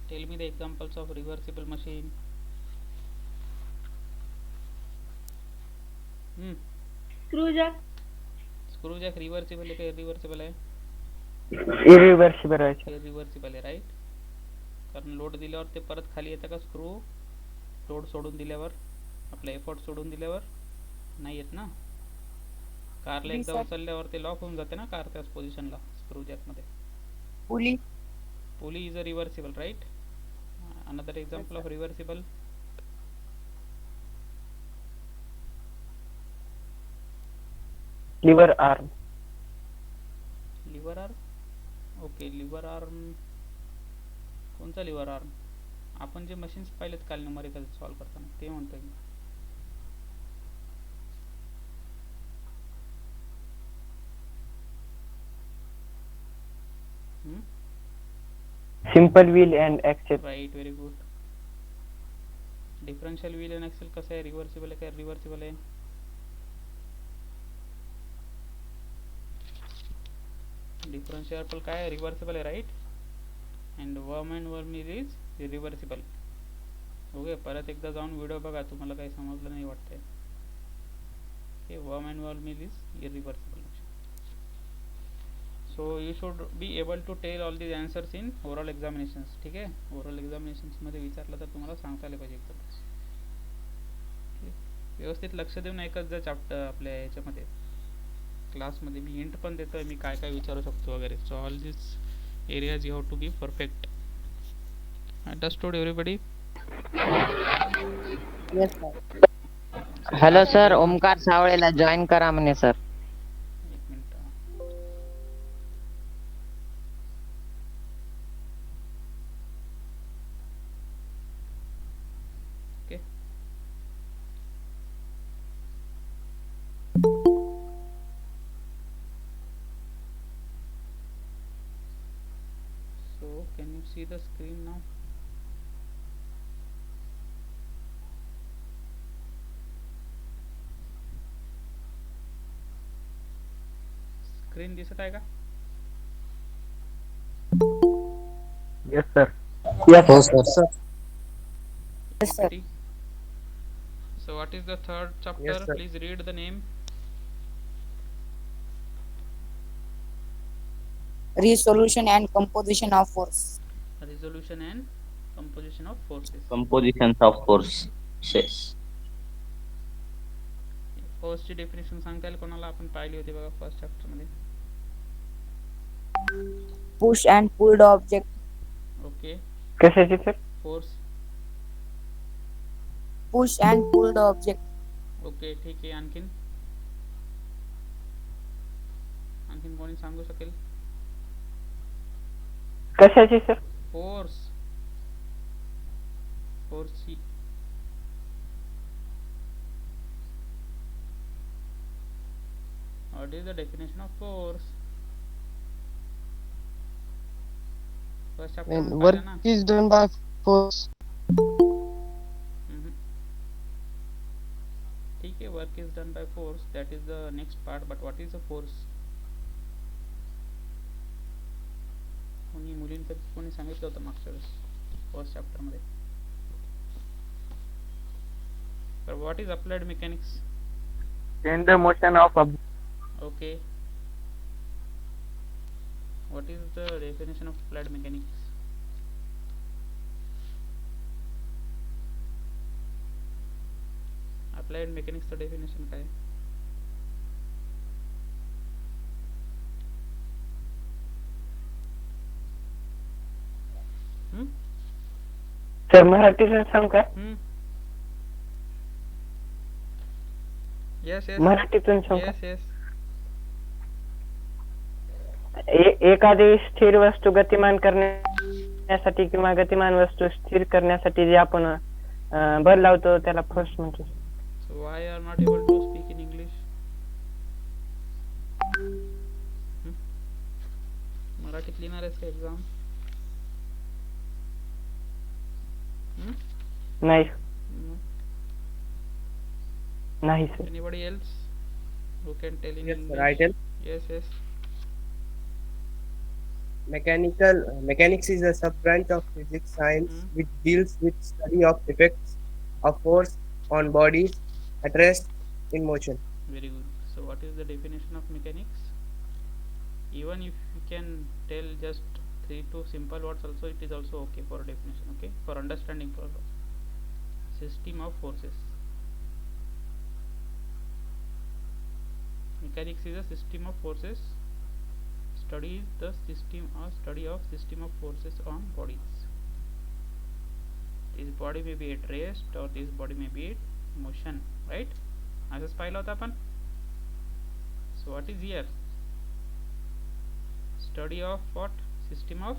Tell me the examples of reversible machine. Hmm. Screw jack. Screw jack reversible आहे का irreversible आहे? Irreversible आहे sir. Irreversible आहे, right. कारण लोड दिल्यावर ते परत खाली येतं का स्क्रू? लोड सोडून दिल्यावर, आपला एफर्ट सोडून दिल्यावर नाही येत ना. कारला एकदा रिसर उचलल्यावर ते लॉक होऊन जाते ना कार त्याच पोझिशनला स्क्रू जॅकमध्ये. Pulley. Pulley is a reversible, right. Another Yes, example sir. Of reversible. Lever arm. Lever arm. Okay, lever arm. कोणचा लिव्हर आर्म? आपण जे मशीन्स पाहिलेत काल न्यूमरिकल सॉल्व करताना ते म्हणतोय मी. Simple wheel and axle. Right, very good. Differential wheel and axle कसं आहे? रिव्हर्सिबल आहे का रिव्हर्सिबल आहे? डिफरन्शियल काय आहे? रिव्हर्सिबल आहे, right. And warm and warm is reversible. Okay, परत एकदा जाऊन व्हिडिओ बघा, तुम्हाला काही समजलं नाही वाटतंय. Okay, worm and warm is irreversible. So you should be able to tell all these answers in oral examinations. ठीक आहे, ओरल एक्झामिनेशन्स मध्ये विचारलं तर तुम्हाला सांगता आलं पाहिजे एकदम. व्यवस्थित लक्ष देऊन ऐकत जा चॅप्टर आपल्या याच्यामध्ये क्लासमध्ये. मी हिंट पण देतोय मी काय काय विचारू शकतो वगैरे. So all this areas you have to be perfect. Understood everybody? Yes, sir. Hello class is sir, over. Omkar सावळेला जॉईन करा म्हणे सर. एक minute. Okay, so can you see the screen now? Screen दिसत आहे का? Yes sir. येस हो sir. Sir. Yes, sir. PPT. So what is the third chapter? Yes, sir. Please read the name. Resolution and composition of force. Resolution and composition of forces. Compositions of forces. फोर्सची definition सांगता येईल कोणाला? आपण पाहिली होती बघा first chapter मध्ये. Push and pulled object. Okay, कशाची sir? Force. Push and pulled object. Okay, ठीक आहे. आणखीन आणखीन कोणी सांगू शकेल? कशाची सर? फोर्स. फोर्सची. What is the definition of force? First chapter And मध्ये work पाहिलं ना. is done by force. Mhm. ठीक आहे, work is done by force, that is the next part. But what is a force? कोणी मुलींपैकी कोणी सांगितलं होतं मागच्या वेळेस फर्स्ट चॅप्टर मध्ये? तर what is applied mechanics? In the motion of okay, what is the definition of applied mechanics? Applied मेकॅनिक्सचं definition काय? सर मराठीतून सांग का? येस येस मराठीतून सांग का? Yes yes. एखादी स्थिर वस्तू गतिमान करण्यासाठी किंवा गतिमान वस्तू स्थिर करण्यासाठी जे आपण बल लावतो त्याला फोर्स म्हणतो. So why you are not able to speak in English? मराठीत लिहिणार आहेस का एक्झाम? नाही नाही sir. Anybody else who can tell in Yes, English? sir, I tell. Yes yes. Mechanics is a sub-branch of physics science Hmm? which deals with study of effects of force on bodies at rest in motion. Very good. So what is the definition of mechanics? Even if you can tell just 3 to simple words also, it is also okay for definition, okay, for understanding purpose. System of forces. Mechanics is a system of forces. Study the system or study of system of forces on bodies. This body may be at rest or this body may be at motion, right? असंच पाहिलं होतं आपण. So what is here? Study of what? System of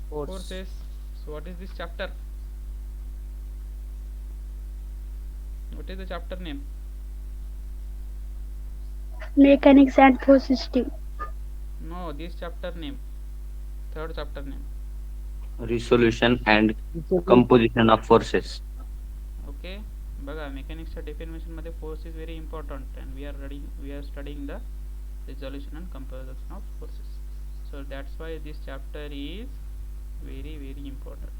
forces. So what is this chapter? What is the chapter name? Mechanics and force system. No, this chapter name. Third chapter name. Resolution and composition of forces. Okay. बघा मेकॅनिक्सच्या definition मध्ये force is very important and we are studying the resolution and composition of forces. So that's why this chapter is very important.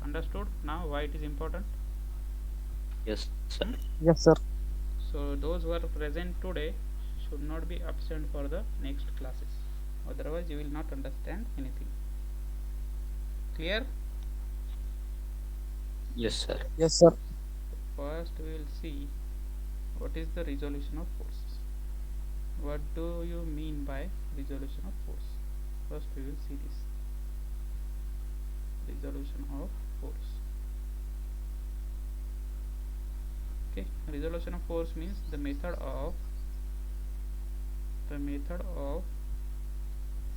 Understood now why it is important? Yes, sir. Yes, sir. So those who are present today should not be absent for the next classes, otherwise you will not understand anything. Clear? Yes, sir. Yes, sir. First we will see what is the resolution of force. What do you mean by resolution of force? First we will see this resolution of force. Okay, resolution of force means the method of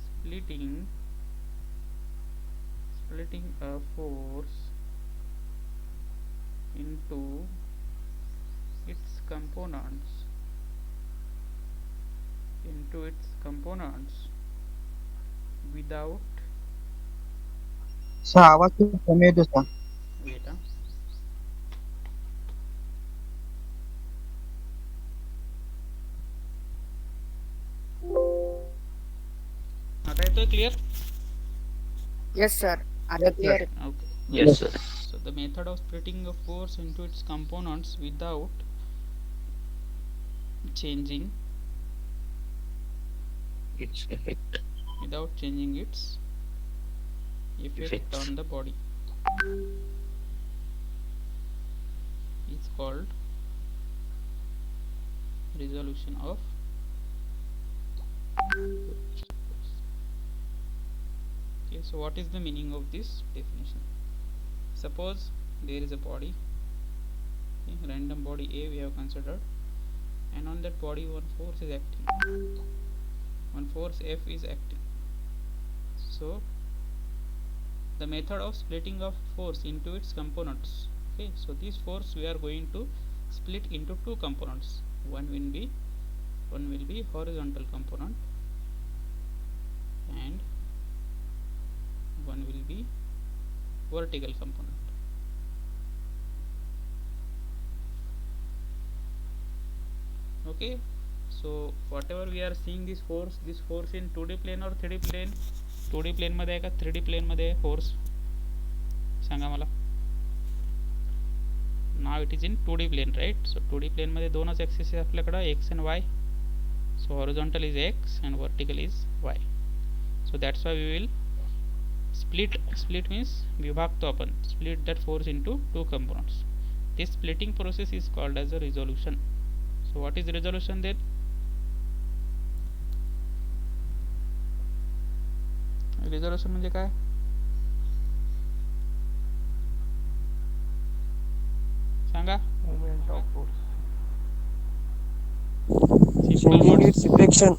splitting a force into its components without sir आवाज खूप कमी येतो sir. wait आता येतोय clear? Yes, sir. Are you clear? Okay. Yes, sir. So the method of splitting a force into its components without changing Its effect. its effect Effects. on the body is called resolution of force. Okay, so what is the meaning of this definition? Suppose there is a body, okay, random body A we have considered, and on that body one force is acting, one force F is acting. So the method of splitting of force into its components, okay, so this force we are going to split into two components. One will be horizontal component and one will be vertical component. Okay, so whatever we are seeing this force in 2D plane or 3D plane? 2D plane मध्ये आहे का 3D plane मध्ये आहे force? सांगा मला. Now it is in 2D plane, right? So 2D plane मध्ये दोनच axis आहे आपल्याकडे, x and y. So horizontal is x and vertical is y. So that's why we will split means विभागतो आपण, split that force into two components. This splitting process is called as a resolution. So what is resolution then? Resolution म्हणजे काय? सांगा. Movement of force. Simple Changing words. its direction.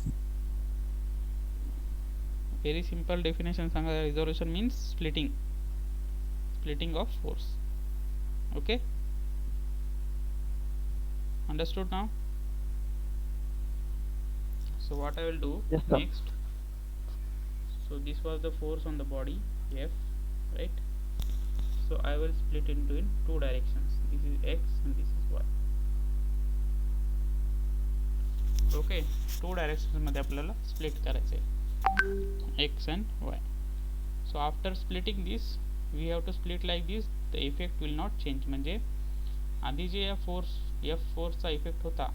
Very simple definition Sanga. Resolution means splitting of force. Okay, understood now? So what I will do Yes, sir. next, so this was the force on the body F, right? So I will split into in two directions. This is x and this is y. Okay, two directions मध्ये आपल्याला split करायचे आहे. x and y. So after splitting this we have to split like this, the effect will not change. म्हणजे आधी जे या फोर्सचा effect होता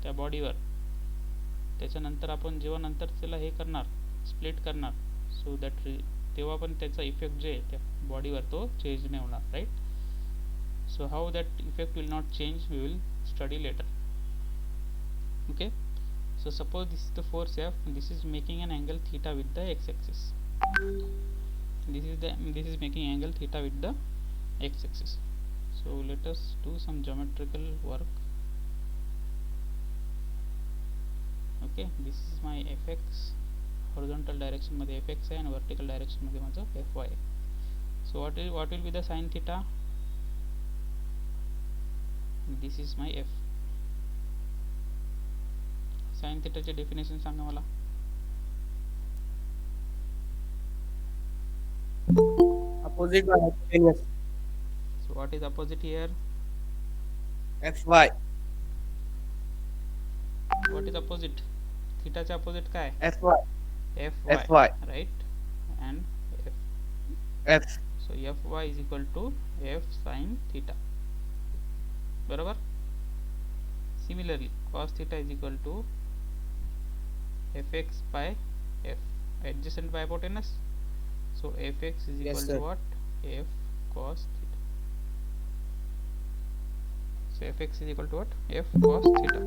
त्या बॉडीवर, त्याच्यानंतर आपण जेव्हा नंतर त्याला हे करणार, स्प्लिट करणार, सो दॅट तेव्हा पण त्याचा इफेक्ट जे आहे त्या बॉडीवर तो चेंज नाही होणार, right. So how that effect will not change we will study later. Okay. So suppose this is the force F, this is making an angle theta with the x-axis. This is making angle theta with the x-axis. So let us do some geometrical work. Okay, this is my fx, horizontal direction मध्ये fx आहे आणि vertical direction मध्ये माझं fy आहे. So what will be the sin theta? This is my f. sin theta चे definition सांगा मला. Opposite by hypotenuse. So what is opposite here? Fy. What is opposite? Theta चे opposite काय? Fy. Fy. Right? And F. so fy is equal to f sin theta. बरोबर. Similarly cos theta is equal to fx by f, adjacent by hypotenuse. So fx is Yes, equal sir. to what? F cos theta. So fx is equal to what? F cos theta.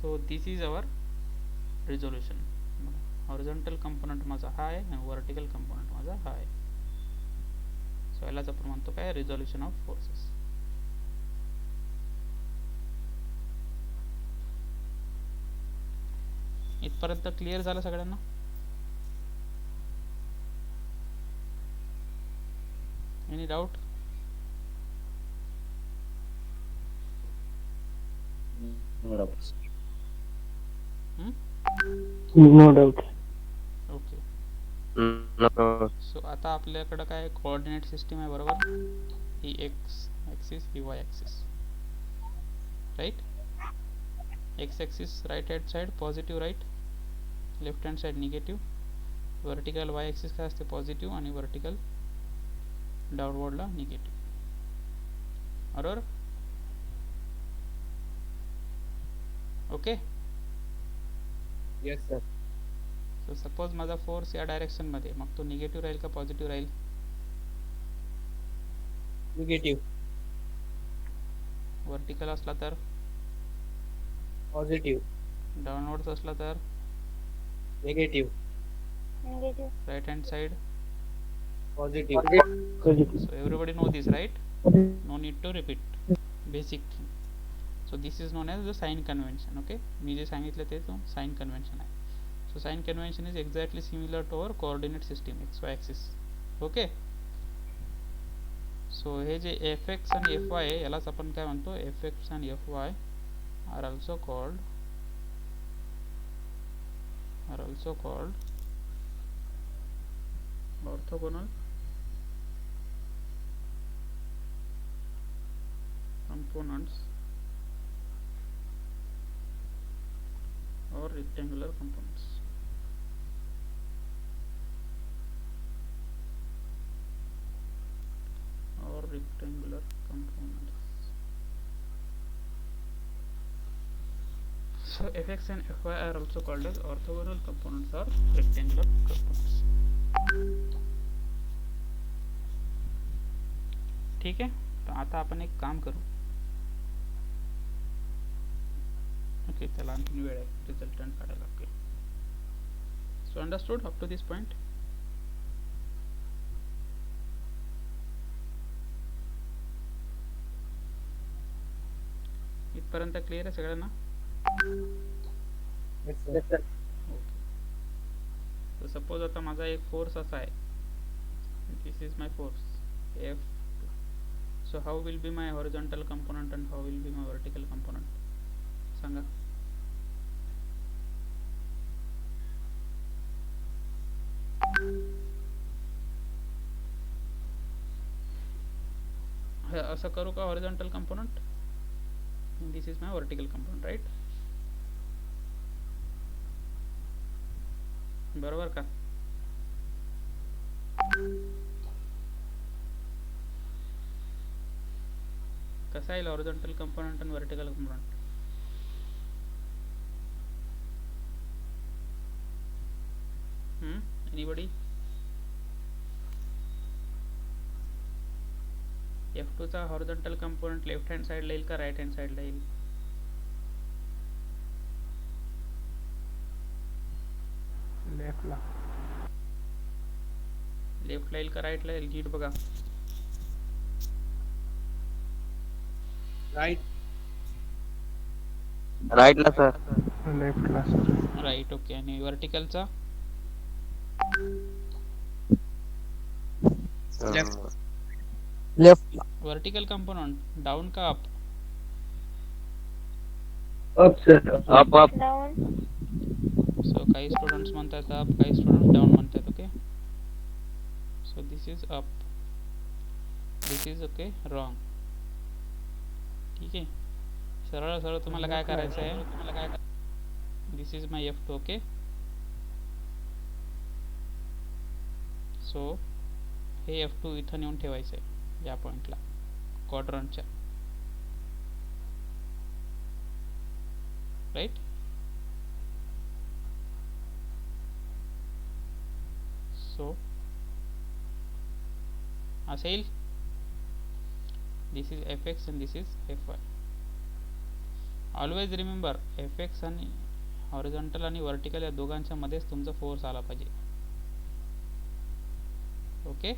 So this is our resolution. Horizontal component माझा हा आहे आणि vertical component माझा हा आहे. So यालाच आपण म्हणतो काय? Resolution of forces. इथपर्यंत क्लिअर झालं सगळ्यांना? Any doubt? No doubts. No doubt. Okay. No. So आता आपल्याकडं काय कोऑर्डिनेट सिस्टीम आहे, बरोबर. ही एक्स ॲक्सिस, ही Y axis, right. X axis right hand side positive, right. Left hand side negative. Vertical Y axis काय असते? पॉझिटिव्ह. आणि वर्टिकल डाउनवर्डला निगेटिव्ह, बरोबर. Okay. Yes, sir. So suppose माझा फोर्स या डायरेक्शन मध्ये, मग तो निगेटिव्ह राहील का पॉझिटिव्ह राहील? Negative. वर्टिकल असला तर? Positive. डाउनवर्ड्स असला तर? Negative. Right hand side? Positive. So everybody know this, right? No need to repeat basic thing. So this is known as the sign convention. Okay, मी जे सांगितलं ते तो sign convention आहे. So sign convention is exactly similar to our coordinate system x y axis. Okay. So hey J fx आणि fy आहे यालाच आपण काय म्हणतो? fx आणि fy are also called orthogonal components or rectangular components. So fx and fy are also called as orthogonal components or rectangular components. ठीक है. तो आता आपण एक काम करू. ओके, त्याला आणखी वेळ आहे रिझल्टंट काढायला. Okay, so understood up to this point? इथपर्यंत क्लिअर आहे सगळ्यांना? Yes, sir. Okay. So suppose आता माझा एक फोर्स असा आहे, this is my force F. So how will be my horizontal component and how will be my vertical component? सांगा. असं करू का? horizontal component, this is my vertical component, right? बरोबर का? कसा येईल हॉरिझॉन्टल कंपोनंट आणि व्हर्टिकल कंपोनंट? एनीबडी? F2 चा horizontal component left hand साइडला येईल का राईट हँड साइडला येईल? लेफ्टला. लेफ्टला येईल का राईटला येईल? नीट बघा. Right. राईटला सर. लेफ्टला सर. राईट. ओके. आणि व्हर्टिकलचा? Left. Left. Vertical component down का up? Up sir. Up up. So काही स्टुडंट्स म्हणतात अप, काही स्टुडंट्स डाऊन म्हणतात. Okay. So this is up, this is okay wrong. ठीक आहे. सरळ सरळ तुम्हाला काय करायचं आहे? This is my F2. Okay. So हे F2 इथं नेऊन ठेवायचं आहे या पॉईंटला क्वाड्रंटच्या. राईट. सो असं येईल. This is Fx and this is Fy. Always remember Fx आणि हॉरिझॉन्टल आणि व्हर्टिकल या दोघांच्या मध्येच तुमचा फोर्स आला पाहिजे. ओके.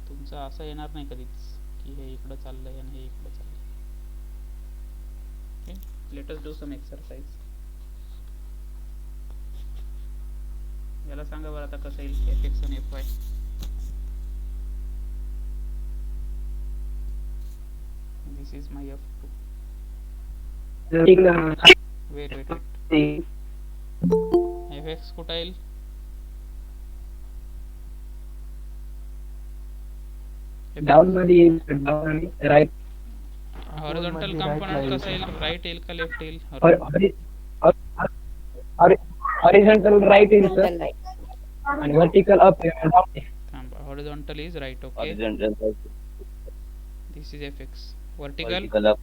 तुमचं असं येणार नाही कधीच की हे इकडं चाललंय आणि हे इकडं चाललंय. Okay. Let us do some exercise. याला सांगा बरं आता कसं येईल Fx आणि Fy. This is my F2. Wait. Fx कुठं येईल? डाऊन मध्ये येईल. डाऊन आणि राईट. हॉरिझॉन्टल कंपोनंट कसं येईल? राईट येईल का लेफ्ट येईल? हॉरिझॉन्टल राईट येईल सर. Horizontal right. आणि व्हर्टिकल अप डाऊन. थांबा. Horizontal is right. Okay. Horizontal. This is Fx. Vertical Vertical up.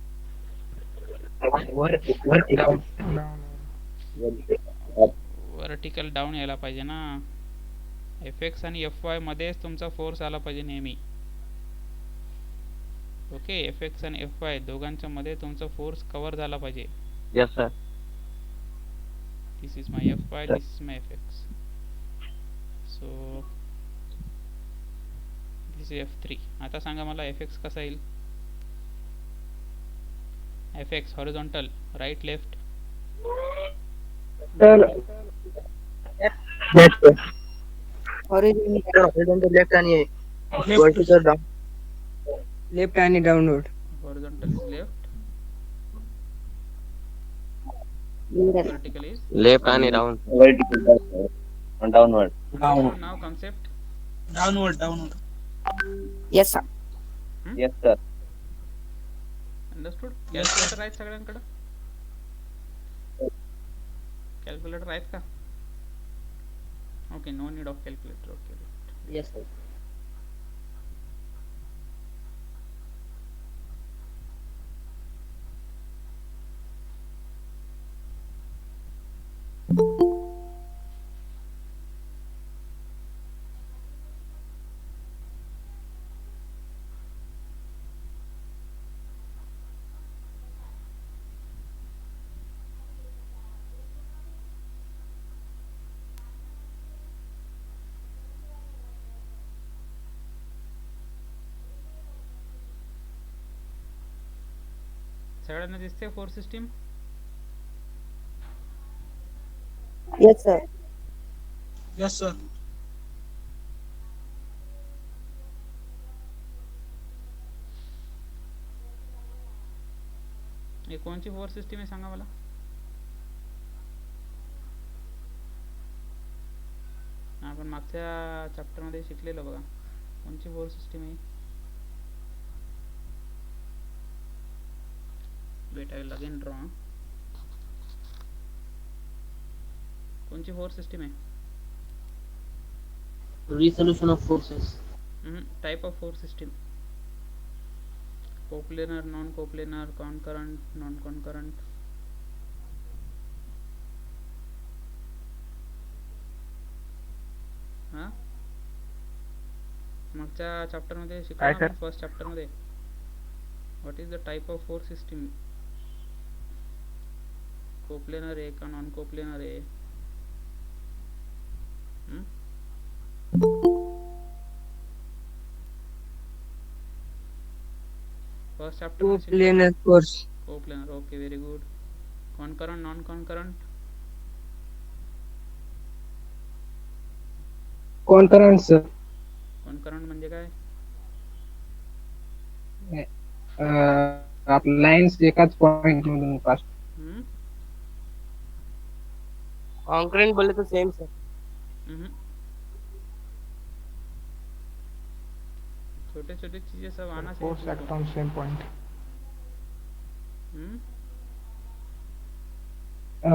Vertical. Vertical down यायला पाहिजे ना. Fx आणि Fy मध्येच तुमचा फोर्स आला पाहिजे नेहमी. ओके. Fx आणि Fy दोघांच्या मध्ये तुमचा फोर्स कव्हर झाला पाहिजे. Yes sir. This is my Fy, this is my Fx. So this is F3. आता सांगा मला Fx कसा येईल? Fx horizontal right left? तर Horizontal Left आणि vertical down. लेफ्ट आणि downward. Horizontal is left, middle. vertical is Left and down. Vertical. And downward. now concept. Downward. Yes sir. Yes sir. Understood. Calculator आहेत सगळ्यांकडे? Calculator आहेत का? Okay. No need of calculator. Okay. Yes sir. सगळ्यांना दिसते force system? Yes sir. Yes sir. हे कोणची force system आहे सांगा मला? आपण मागच्या चॅप्टर मध्ये शिकलेलं बघा. कोणची फोर्स सिस्टीम आहे? Wait, I will again draw. कोणची फोर्स सिस्टीम आहे? Resolution of forces. Type of force system. Coplanar, non coplanar, concurrent, non concurrent. हां मागच्या चॅप्टरमध्ये शिकलो काय ना सर? आपण फर्स्ट चॅप्टरमध्ये. What is the type of force system? Coplanar आहे का नॉन कोप्लेनर आहे? First chapter Coplanar force. Coplanar. Okay, very good. Concurrent, non concurrent. Concurrent, sir. Concurrent म्हणजे काय? आपल्या लाईन्स एकाच पॉइंट मधून पास. Concurrent बोले तो सेम सर. छोटे छोटे चीजें सब आना Force चाहिए act तुमको. on same point.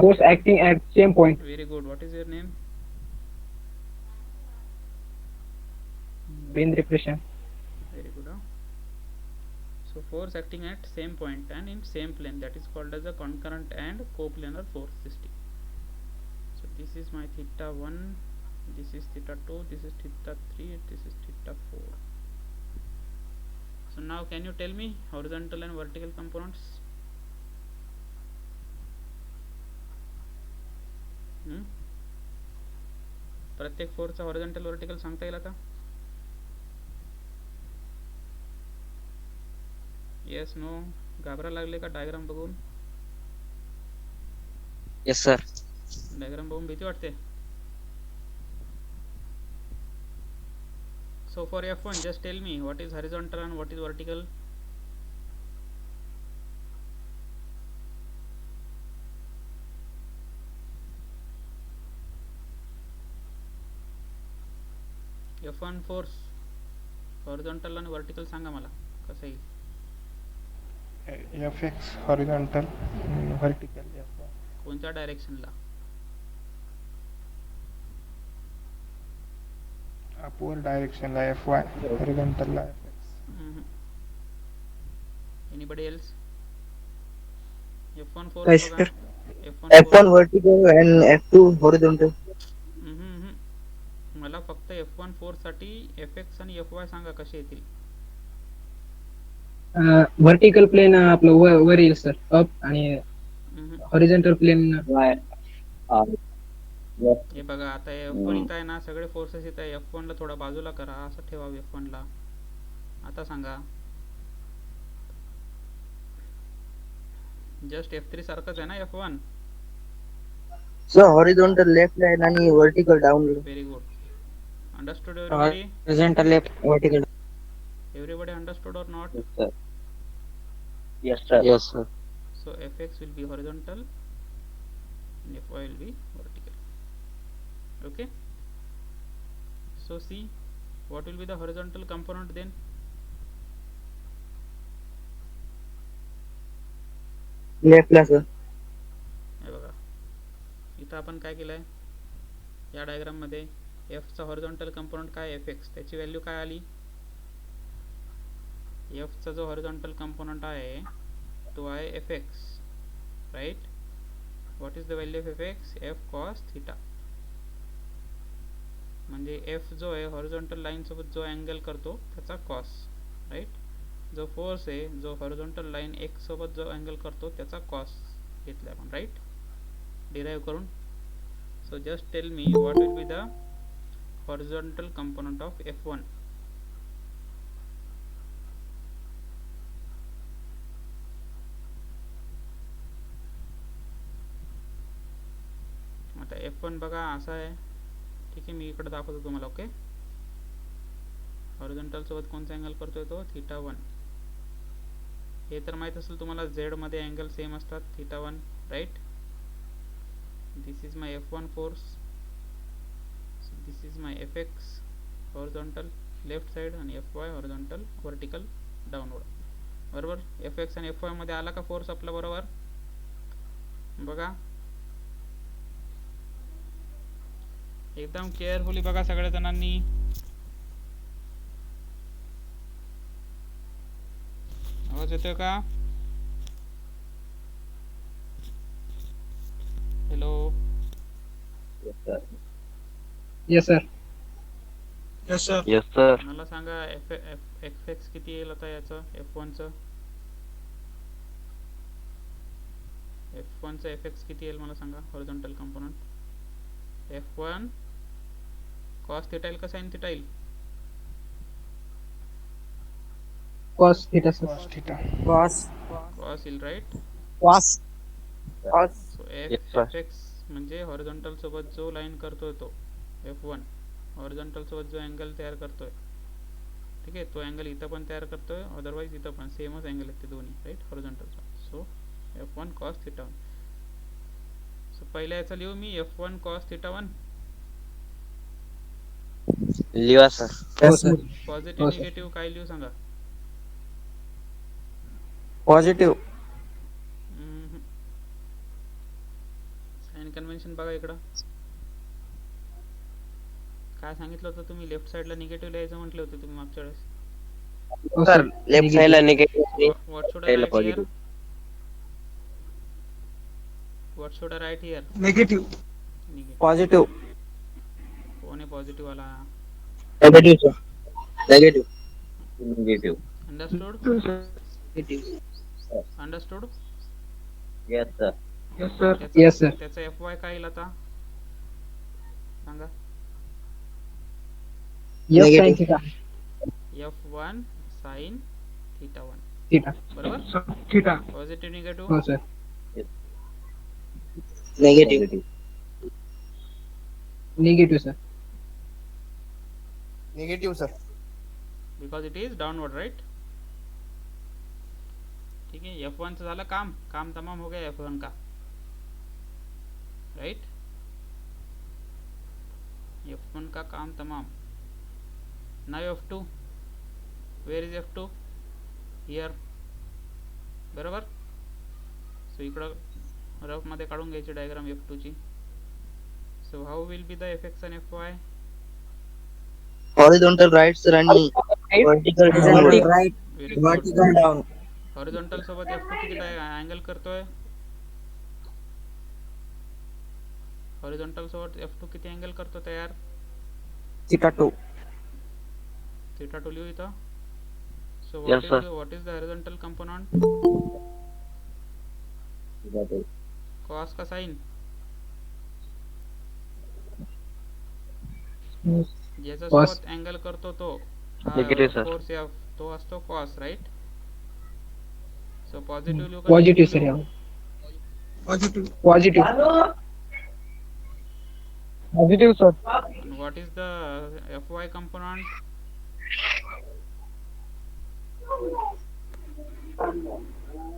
Force acting at same point. Very good. What is your name? Wind repression. Very good. So force acting at same point and in same plane, that is called as a concurrent and coplanar force system. So this is my theta 1, this is theta 2, this is theta 3, this is theta 4. So now can you tell me horizontal and vertical components? प्रत्येक फोर्सचा horizontal vertical सांगता येईल आता? Yes, no? घाबरा लागले का diagram बघून? Yes, sir. Diagram बघून भीती वाटते? So for F1, just tell me what is horizontal and what is vertical? F1 force horizontal and vertical सांगा मला कसं येईल? Fx horizontal, vertical Fy. कोणत्या डायरेक्शनला? Upward direction ला Fy, horizontal ला Fx. Anybody else? F1 force Yes, बघा. sir. F1 force. F1 vertical and F2 horizontal. मला फक्त F1 force साठी Fx आणि Fy सांगा कसे येतील. Vertical plane आपलं वर येईल सर, अप, आणि horizontal plane हे बघा आता F1 इथं आहे ना, सगळे फोर्सेस इथं आहे. F1 ला थोडा बाजूला करा, असं ठेवा F1 ला. आता सांगा. जस्ट F3 सारखंच आहे ना F1? Sir horizontal left line आणि vertical down. Very good. Understood everybody? Horizontal left, vertical. Everybody understood or not? Yes, sir. Yes, sir. Yes, sir. So Fx will be horizontal and Fy will be vertical. Okay? So see, what will be the horizontal component then? Left La sir. हे बघा इथं आपण काय केलंय या diagram मध्ये, F चा horizontal component काय? Fx. त्याची व्हॅल्यू काय आली? F चा जो हॉरिझॉन्टल कंपोनंट आहे तो आहे Fx, right? What is the value of Fx? F cos theta. म्हणजे F जो आहे हॉरिझॉन्टल लाईन सोबत जो अँगल करतो त्याचा कॉस, राईट? जो फोर्स आहे जो हॉरिझॉन्टल लाईन x सोबत जो अँगल करतो त्याचा कॉस घेतला आपण, राईट? डिराइव करून. So just tell me what will be the horizontal component of F1. आता F1 बघा असा आहे, ठीक आहे? मी इकडे दाखवतो तुम्हाला. ओके, हॉरिझॉन्टल सोबत कोणता अँगल करतोय तो? थीटा 1. हे तर माहित असेल तुम्हाला, Z मध्ये अँगल सेम असतात, theta 1, right? This is my F1 force. This is my Fx horizontal left side आणि Fy horizontal vertical downward. बरोबर? Fx आणि Fy मध्ये आला का फोर्स आपला? बरोबर बघा. एकदम केअरफुली बघा सगळ्या जणांनी. आवाज येतोय का? Hello. Yes, sir. Yes, sir. Yes sir. मला सांगा एफ एक्स किती येईल आता याचं F1चं. F1चं एफ एक्स किती येईल मला सांगा. Horizontal component F1 cos theta येईल का साइन थिटा येईल? Cos theta, sir. Cos theta. Cos. Cos येईल right. Cos. Cos. So Yes, sir. F X म्हणजे हॉरिझॉन्टल सोबत जो लाईन करतोय तो F1 हॉरिझॉन्टल सोबत जो अँगल तयार करतोय, ठीक आहे, तो अँगल इथं पण तयार करतोय, अदरवाईज इथं पण सेमच अँगल आहेत ते दोन्ही राईट हॉरिझॉन्टलचा. सो F1 cos theta 1. सो पहिल्या याचा लिहू मी F1 cos theta 1. लिहा sir. Yes, sir. Positive sir. Negative काय लिहू सांगा. Positive. साइन कन्व्हेन्शन बघा इकडं. काय सांगितलं होतं तुम्ही? लेफ्ट साइडला निगेटिव्ह लिहायचं म्हटलं होतं तुम्ही मागच्या वेळेस. Oh, sir sir. लेफ्ट साइडला निगेटिव्ह. व्हॉट शुड आय पहिला write here? positive. What should I write here? Negative. Negative. Positive. कोण आहे पॉझिटिव्ह वाला? Negative sir. Negative. Negative. Understood? Understood? Yes, sir. Yes, sir. Yes, sir. त्याचा Fy काय येईल आता सांगा. Yes, sin Negative. theta. F1 sin theta 1 Theta. बरोबर. So, theta. Positive negative. Oh, sir. Negative. Negative, sir. Negative, sir. Because it is downward right. ठीक है, F1 से झालं काम. काम तमाम हो गया F1 का राइट. F1 का काम तमाम. Now F2. Where is F2? Here. बरोबर. सो इकडं रफ मध्ये काढून घ्यायची डायग्राम F2 ची. So how will be the effects on Fy? Horizontal right sir आणि vertical Horizontal right. Very Vertical down. Horizontal सोबत F2 किती अँगल करतोय? हॉरिझॉन्टल सोबत F2 किती अँगल करतो तयार? Theta 2. थीटा 2 लिहू इथं. सो Yes, sir. What is the horizontal component? That is. Cos का साइन? ज्याच्या Cos. सोबत अँगल करतो तो Negative, sir. फोर्स F तो असतो कॉस राइट. सो पॉझिटिव्ह लिहू का Positive, sir. negative yeah. Positive. Positive. Positive, sir. लिहू? What is the Fy component?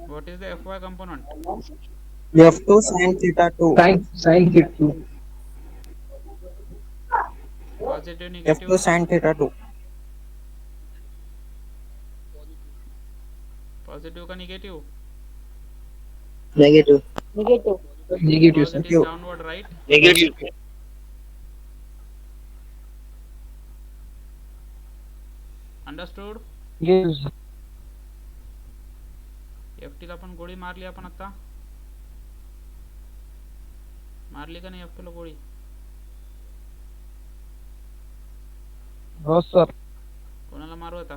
What is the Fy component? F2 sin theta 2. Sin theta 2. Positive F2 negative. sin theta 2. Positive का negative? Negative. Negative. Negative, sir. It is downward right. Negative. Understood. Yes. F2 ला पण गोळी मारली आपण आता. मारली का नाही F2 ला गोळी? Oh, sir. कोणाला मारू आता?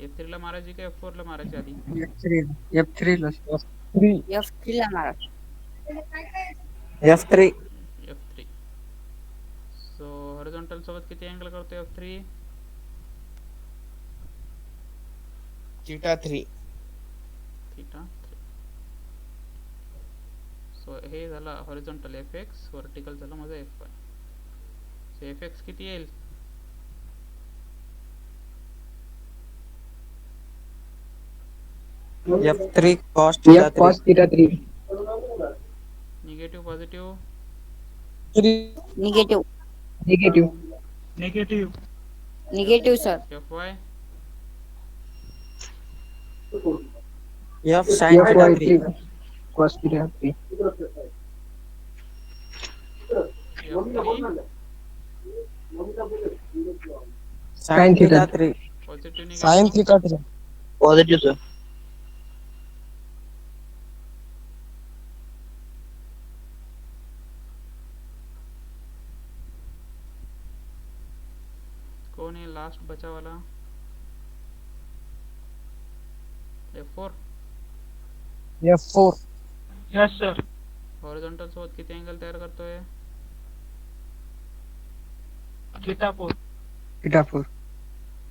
F3 ला मारायची का F4 ला मारायची आधी? F3. F3 ला. F3. F3 ला मारा. F3. F3. सो हॉरिझॉन्टल सोबत किती अँगल करतो F3? Theta 3. थीटा 3. सो हे झालं हॉरिझॉन्टल Fx, व्हर्टिकल झालं माझं Fy. सो Fx किती येईल? F3 cos theta Yeah, 3. cos theta 3. Negative positive? Negative. Negative. Negative. Negative, sir. Fy? F sin theta 3. Cos theta 3. F3 Sin theta 3. Positive Sin negative theta 3. Positive, sir. कौन है last बचा वाला? F4 F4. Yes, sir. Horizontal सोबत किती angle तयार करतोय? Theta 4. Theta 4.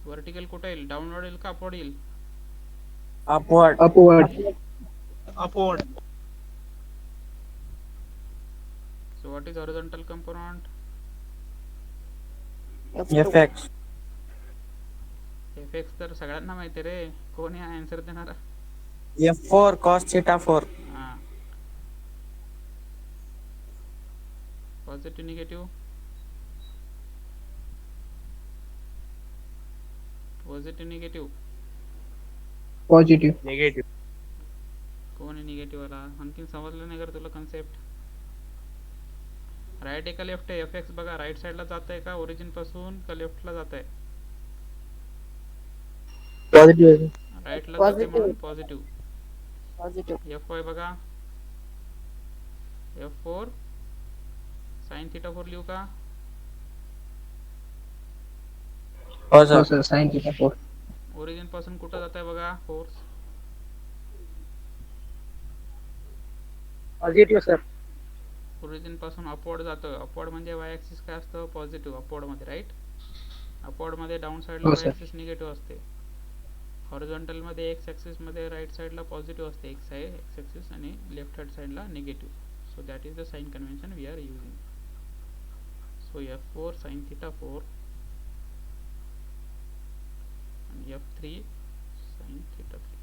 Vertical कुठे येईल? डाऊनवर्ड येईल का अपवर्ड येईल? Upward. Upward. Upward. So what is horizontal component? Fx. Fx तर सगळ्यांना माहिती रे. कोण आहे आन्सर देणारा? F4 cos theta 4. हां positive negative positive negative Positive. Negative. कोण आहे निगेटिव्ह वाला? आणखीन समजलं नाही का तुला कन्सेप्ट? राईट आहे का लेफ्ट आहे? Fx बघा राईट साईडला जात आहे का ओरिजिन पासून का लेफ्टला जात आहे? Positive. राईटला जाते Positive. म्हणून पॉझिटिव्ह. Positive. Fy बघा F4 sin theta 4 लिहू का? Oh, sir. sir. Sin theta 4. Origin पासून कुठं जात आहे बघा फोर्स? Positive, sir. ओरिजिन पासून अपवर्ड जातं. अपवर्ड म्हणजे वाय ॲक्सिस काय असतं? पॉझिटिव्ह अपवर्ड मध्ये राईट. अपवर्ड मध्ये डाऊन साईडला हो, वाय sir. ॲक्सिस निगेटिव्ह असते. हॉरिझॉन्टल मध्ये एक्स ॲक्सिस मध्ये राईट साईडला पॉझिटिव्ह असते एक्स ॲक्सिस आणि लेफ्ट हँड साईडला negative. So that is the sign convention we are using. So F4 sin theta 4 आणि F3 sin theta 3.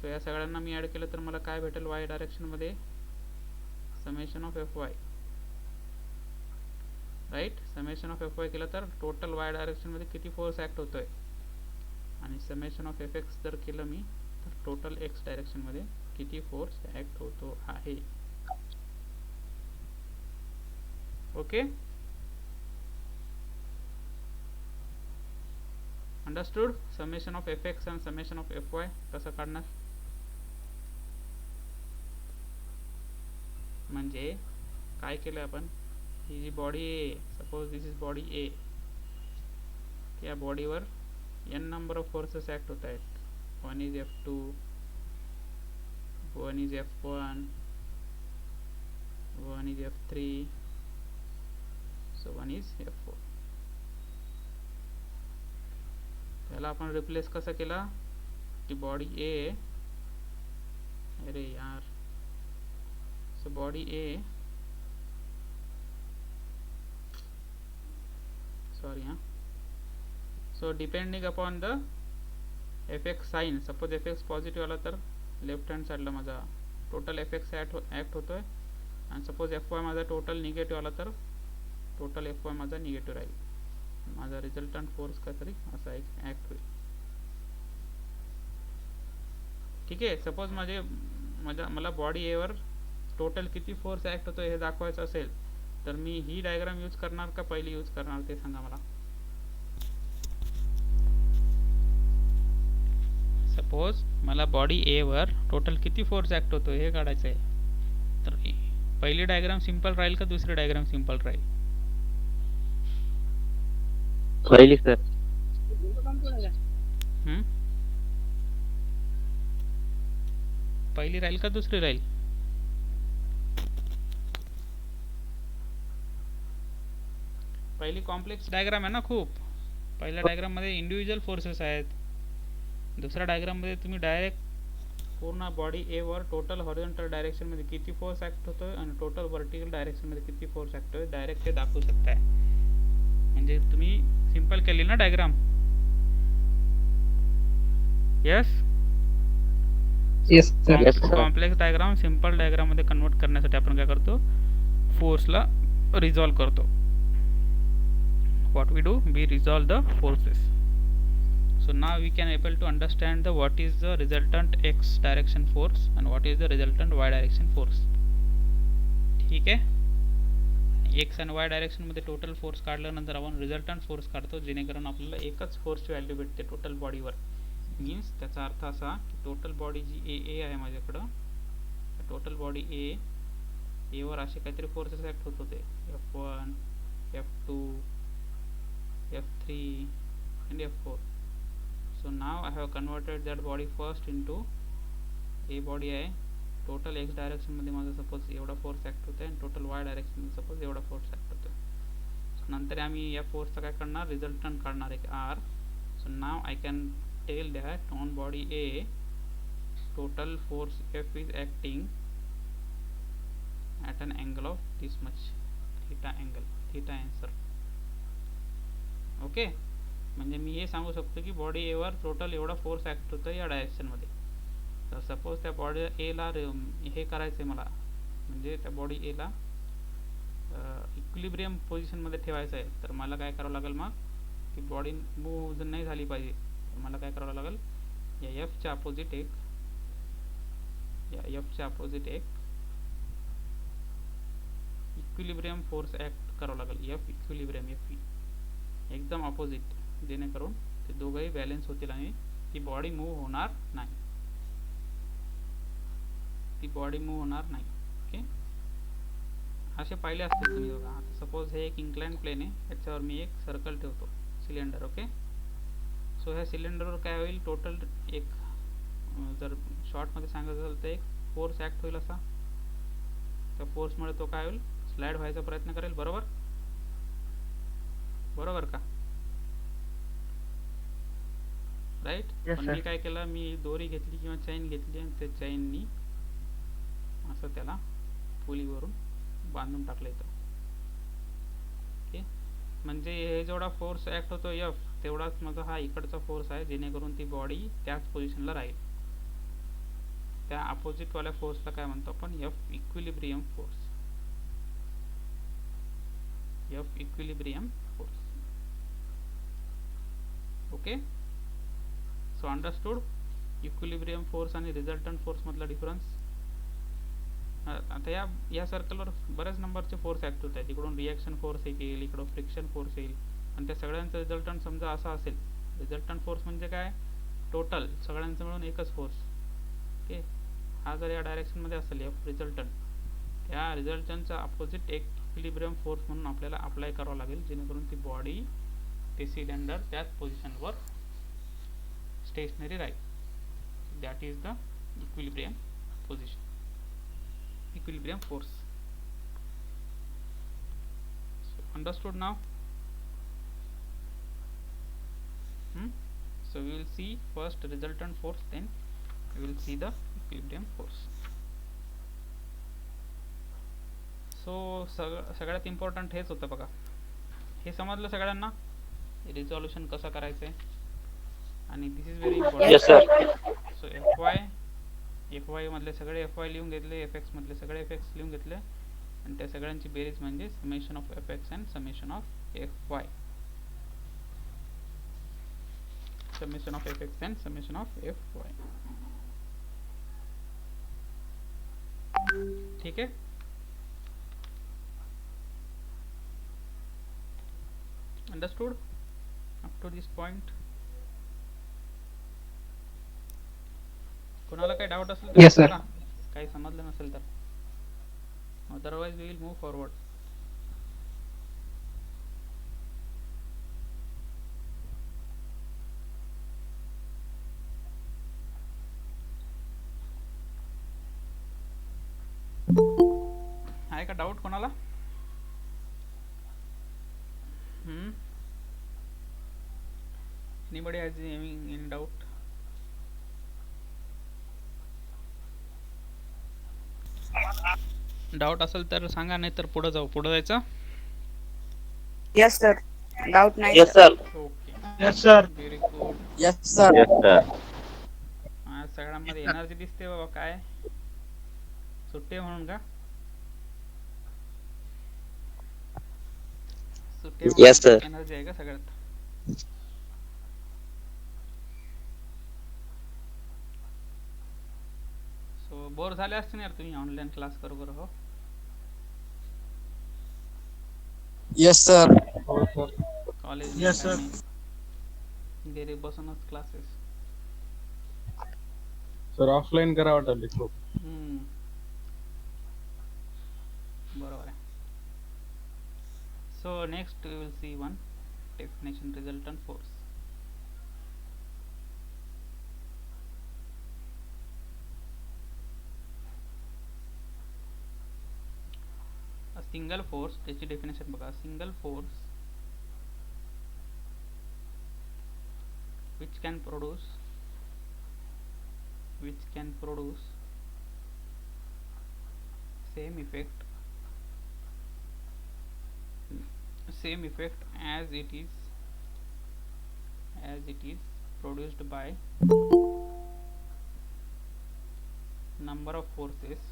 सो या सगळ्यांना मी ॲड केलं तर मला काय भेटेल? वाय डायरेक्शन मध्ये summation of Fy right. Summation of Fy केलं तर टोटल वाय डायरेक्शन मध्ये किती फोर्स ॲक्ट होतोय आणि समेशन ऑफ Fx जर केलं मी तर टोटल एक्स डायरेक्शन मध्ये किती फोर्स ॲक्ट होतो आहे. Okay understood? Summation of Fx आणि समेशन ऑफ Fy कसं काढणार? म्हणजे काय केलं आपण? ही जी बॉडी आहे, सपोज दिस इज बॉडी ए, या बॉडीवर n number of forces act होत आहेत. 1 is F2, 1 is F1, 1 is F3, so 1 is F4. त्याला आपण रिप्लेस कसं केला की बॉडी ए, अरे यार, सो बॉडी ए, सॉरी हां, so depending upon the Fx sign, suppose Fx positive आला तर लेफ्ट हँड साईडला माझा टोटल Fx ॲक्ट होतोय आणि सपोज Fy माझा टोटल निगेटिव्ह आला तर टोटल Fy माझा निगेटिव्ह राहील. माझा रिझल्टंट फोर्स काहीतरी असा एक ॲक्ट होईल. ठीक आहे. सपोज मला बॉडी एवर टोटल किती फोर्स ॲक्ट होतो हे दाखवायचं असेल तर मी ही डायग्राम यूज करणार का पहिली यूज करणार ते सांगा मला. सपोज मला बॉडी ए वर टोटल किती फोर्स ॲक्ट होतो हे काढायचं आहे तर पहिली डायग्राम सिंपल राहील का दुसरी डायग्राम सिंपल राहील? पहिली सर. पहिली राहील का दुसरी राहील? पहिली कॉम्प्लेक्स डायग्राम आहे ना खूप. पहिल्या डायग्राम मध्ये इंडिव्हिज्युअल फोर्सेस आहेत. दुसऱ्या डायग्राम मध्ये तुम्ही डायरेक्ट पूर्ण बॉडी ए वर टोटल हॉरिझॉन्टल डायरेक्शन मध्ये किती फोर्स ॲक्ट होतोय आणि टोटल व्हर्टिकल डायरेक्शन मध्ये किती फोर्स ॲक्ट होतोय डायरेक्ट ते दाखवू शकताय. म्हणजे तुम्ही सिंपल केली ना diagram. Yes Yes, sir. Yes, sir. Complex diagram simple diagram मध्ये कन्वर्ट करण्यासाठी आपण काय करतो? फोर्सला रिझॉल्व करतो. what we do, we resolve the forces. So now we can able to understand the what is the resultant x direction force and what is the resultant y direction force. ठीक है. X आणि वाय डायरेक्शनमध्ये total force काढल्यानंतर आपण resultant force काढतो, जेणेकरून आपल्याला एकच फोर्सची value भेटते टोटल बॉडीवर. मीन्स त्याचा अर्थ असा की टोटल बॉडी जी ए आहे माझ्याकडं, टोटल बॉडी एवर असे काहीतरी फोर्सेस ॲक्ट होत होते, F1, F2, F3 and F4. So now I have converted that body first into a body आहे, टोटल एक्स डायरेक्शनमध्ये माझं सपोज एवढा फोर्स ॲक्ट होतं आहे आणि टोटल वाय डायरेक्शनमध्ये सपोज एवढा फोर्स ॲक्ट होतो आहे. नंतर आम्ही या फोर्सचा काय करणार, रिझल्टंट काढणार आहे R. So now I can tell that on body A total force F is acting at an angle of this much, theta angle, theta answer. Okay, म्हणजे मी हे सांगू शकतो की बॉडी एवर टोटल एवढा फोर्स ॲक्ट होतं या डायरेक्शनमध्ये. तर suppose त्या body एला हे करायचं आहे मला, म्हणजे त्या बॉडी एला इक्विलिब्रियम पोझिशनमध्ये ठेवायचं आहे. तर मला काय करावं लागेल मग, की बॉडी मूव जर नाही झाली पाहिजे तर मला काय करावं लागेल, या एफच्या अपोजिट एक इक्विलिब्रियम फोर्स ॲक्ट करावं लागेल. एफ इक्विलिब्रियम, एफ एकदम अपोजिट, जेणेकरून ते दोघंही बॅलेन्स होतील आणि ती बॉडी मूव होणार नाही. ओके, असे पाहिले असतील तुम्ही बघा. आता सपोज हे एक इन्क्लाइन प्लेन आहे, याच्यावर मी एक सर्कल ठेवतो, सिलेंडर. ओके, सो ह्या सिलेंडरवर काय होईल, टोटल एक जर शॉर्टमध्ये सांगायचं असेल तर एक फोर्स ॲक्ट होईल असा. त्या फोर्समुळे तो काय होईल, स्लाइड व्हायचा प्रयत्न करेल. बरोबर का, राईट? पण मी काय केलं, मी दोरी घेतली किंवा चैन घेतली आणि त्या चैननी असं त्याला पुलीवरून बांधून टाकलं इथं. ओके, म्हणजे हे जेवढा फोर्स ॲक्ट होतो एफ, तेवढाच माझा हा इकडचा फोर्स आहे, जेणेकरून ती बॉडी त्याच पोझिशनला राहील. त्या अपोजिटवाल्या फोर्सला काय म्हणतो आपण, F equilibrium force. F equilibrium force. Okay, so understood equilibrium force आणि रिझल्टंट फोर्स मधला डिफरन्स. आता या सर्कलवर बरेच नंबरचे फोर्स ॲक्ट होत आहेत. इकडून रिॲक्शन फोर्स एक येईल, इकडून फ्रिक्शन फोर्स येईल, आणि त्या सगळ्यांचं रिझल्टंट समजा असा असेल. रिझल्टंट फोर्स म्हणजे काय, टोटल सगळ्यांचं मिळून एकच फोर्स. ओके, हा जर या डायरेक्शनमध्ये असेल एफ रिझल्टंट, त्या रिझल्टंटचा अपोजिट एक इक्विलिब्रियम फोर्स म्हणून आपल्याला अप्लाय करावं लागेल, जेणेकरून ती बॉडी, ते सिलेंडर त्याच पोझिशनवर स्टेशनरी राहील. That is the equilibrium position, equilibrium force. Understood now? So we will see first resultant force, then we will see the equilibrium force. So सगळ्यात इम्पॉर्टंट हेच होतं बघा. हे समजलं सगळ्यांना, रिझॉल्युशन कसं करायचं आहे, आणि this is very important. Yes, sir. So F Y मधले सगळे एफ वाय लिहून घेतले, एफ एक्स मधले सगळे एफ एक्स लिहून घेतले, आणि त्या सगळ्यांची बेरीज म्हणजे summation of F X and summation of F Y. Summation of F X and summation of F Y. ठीक है, understood up to this point? कोणाला काही डाऊट असेल तर Yes, sir. काही समजलं नसेल तर, otherwise we will move forward. आहे का डाऊट कोणाला? Anybody has any doubt? Doubt असेल तर सांगा, नाही तर पुढे जाऊ. पुढे जायचं? Yes, sir. Doubt नाही. Yes, sir. Okay, Yes, sir. Very good. Yes, sir. Yes, sir. आज सगळ्यांमध्ये एनर्जी दिसते बाबा. काय सुट्टी आहे म्हणून का? सुट्टी Yes, sir. एनर्जी आहे का सगळ्यात? सो बोर झाले असते ना यार तुम्ही ऑनलाईन क्लास करू. हो, Yes, sir. हो सर. कॉलेज नाही Yes, काय sir. नाही, घरी बसूनच क्लासेस. सर ऑफलाईन करा वाटले खूप. बरोबर आहे. So next we will see one definition, resultant force. A single force, त्याची definition बघा. Single force which can produce same effect as it is produced by number of forces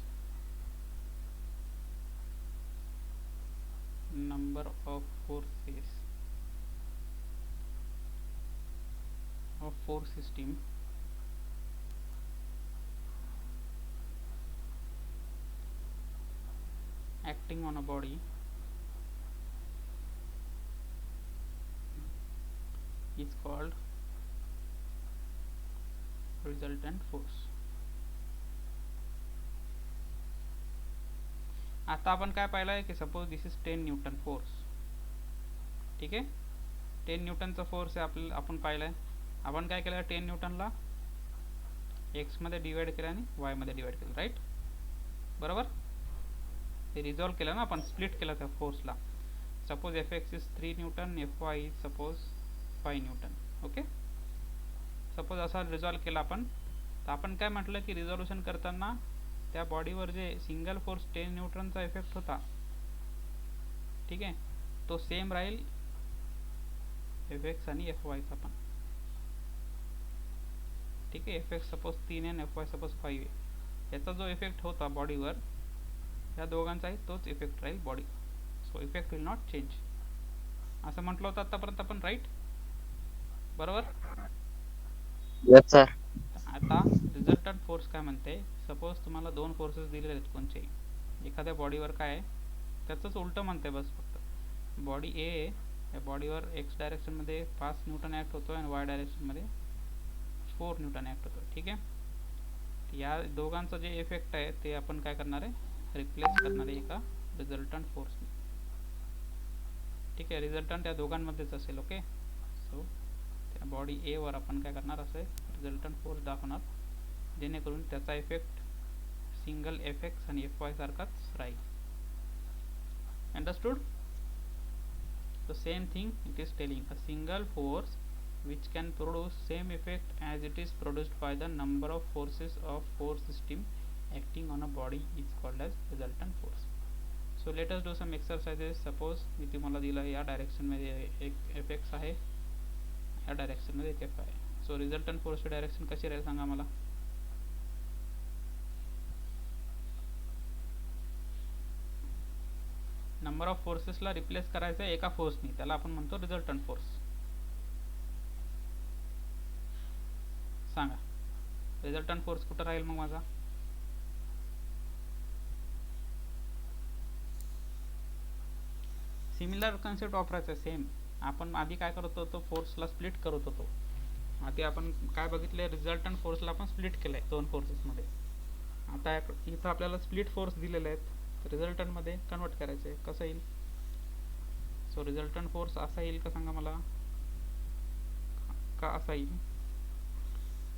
of force system acting on a body is called resultant force. आता आपण काय पाहिलं आहे की suppose this is 10 Newton force. ठीक आहे, 10 न्यूटनचा force आहे आपल्याला, आपण पाहिलं आहे. आपण काय केलं, 10 न्यूटनला एक्स मध्ये डिवाइड केलं आणि वाय मध्ये डिवाइड केलं, राईट. बरोबर, ते रिझॉल्व केलं ना आपण, स्प्लिट केलं त्या फोर्सला. Suppose F X is 3 newton, F Y is suppose 5 newton. Okay, suppose असा रिझॉल्व केला आपण. तर आपण काय म्हटलं की रिझॉल्युशन करताना त्या बॉडीवर जे सिंगल फोर्स 10 न्यूटनचा इफेक्ट होता, ठीक आहे, तो सेम राहील एफ एक्स आणि एफ वायचा पण. ठीक आहे, एफ एक्स सपोज 3 आहे, एफ वाय सपोज 5 आहे. याचा जो इफेक्ट होता बॉडीवर, या दोघांचाही तोच effect Raheel body. So effect will not change, असं म्हटलं होतं आतापर्यंत आपण, राईट. बरोबर. Yes sir. आता रिझल्टंट फोर्स काय म्हणते, सपोज तुम्हाला दोन फोर्सेस दिलेले आहेत कोणचे, एखाद्या बॉडीवर काय आहे त्याचंच उलटं म्हणते बस. फक्त बॉडी ए आहे, या बॉडीवर एक्स डायरेक्शनमध्ये 5 न्यूटन ॲक्ट होतो आणि वाय डायरेक्शनमध्ये 4 न्यूटन ॲक्ट होतो. ठीक आहे, या दोघांचं जे इफेक्ट आहे ते आपण काय करणार आहे, रिप्लेस करणार आहे एका रिझल्टंट फोर्सने. ठीक आहे, रिझल्टंट या दोघांमध्येच असेल. ओके, सो त्या बॉडी ए वर आपण काय करणार, असे रिझल्टंट फोर्स दाखवणार, जेणेकरून त्याचा इफेक्ट सिंगल एफ एक्स आणि एफ वाय सारखाच राहील. Understood. The same thing it is telling, a single force which can produce same effect as it is produced by the number of forces of force system acting on a body is called as resultant force. So let us do some exercises. Suppose मी तुम्हाला दिलं या direction मध्ये एक F x आहे, या direction मध्ये एक F आहे. सो रिझल्टंट फोर्सची डायरेक्शन कशी राहील सांगा मला. नंबर ऑफ फोर्सेसला रिप्लेस करायचं आहे एका फोर्सनी, त्याला आपण म्हणतो रिझल्टंट फोर्स. सांगा, रिझल्टंट फोर्स कुठं राहील मग माझा. सिमिलर कन्सेप्ट वापरायचं आहे, सेम. आपण आधी काय करत होतो, फोर्सला स्प्लिट करत होतो. आधी आपण काय बघितले, रिझल्टंट फोर्सला आपण स्प्लिट केलं आहे दोन फोर्सेसमध्ये. आता इथं आपल्याला स्प्लिट फोर्स दिलेले आहेत, रिझल्टंटमध्ये कन्वर्ट करायचं आहे. कसं येईल, सो रिझल्टंट फोर्स असा येईल का सांगा मला, का असा येईल.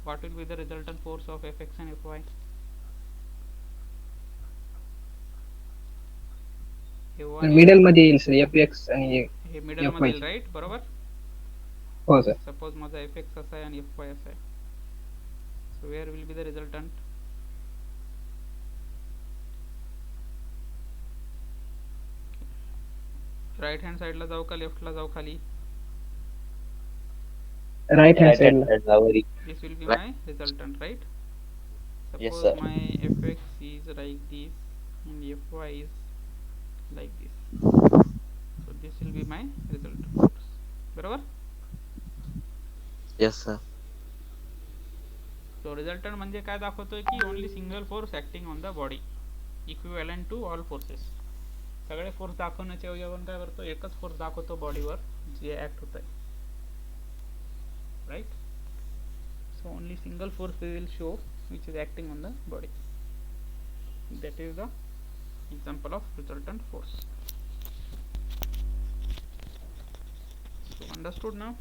What will be the resultant force of fx and fy? Middle मध्ये येईल सर, एफ एक्स आणि हे मिडल मध्ये येईल, राईट. बरोबर. हो सर. सपोज माझा एफ एक्स असा आहे आणि एफ वाय असा आहे. So where will be the resultant. Right hand साइडला जाऊ का लेफ्टला जाऊ खाली. Right hand side. This will be my resultant, right? Suppose Yes, sir. my fx is like this and fy is like this. So this will be my resultant force. बरोबर. Yes sir. So resultant म्हणजे काय दाखवतोय की only single force acting on the body, equivalent to all forces. सगळे force दाखवण्याच्या ऐवजी आपण काय करतो, एकच फोर्स दाखवतो बॉडीवर जे ऍक्ट होत आहे, right. So only single force we will show which is acting on the body. That is the example of resultant force. So understood now?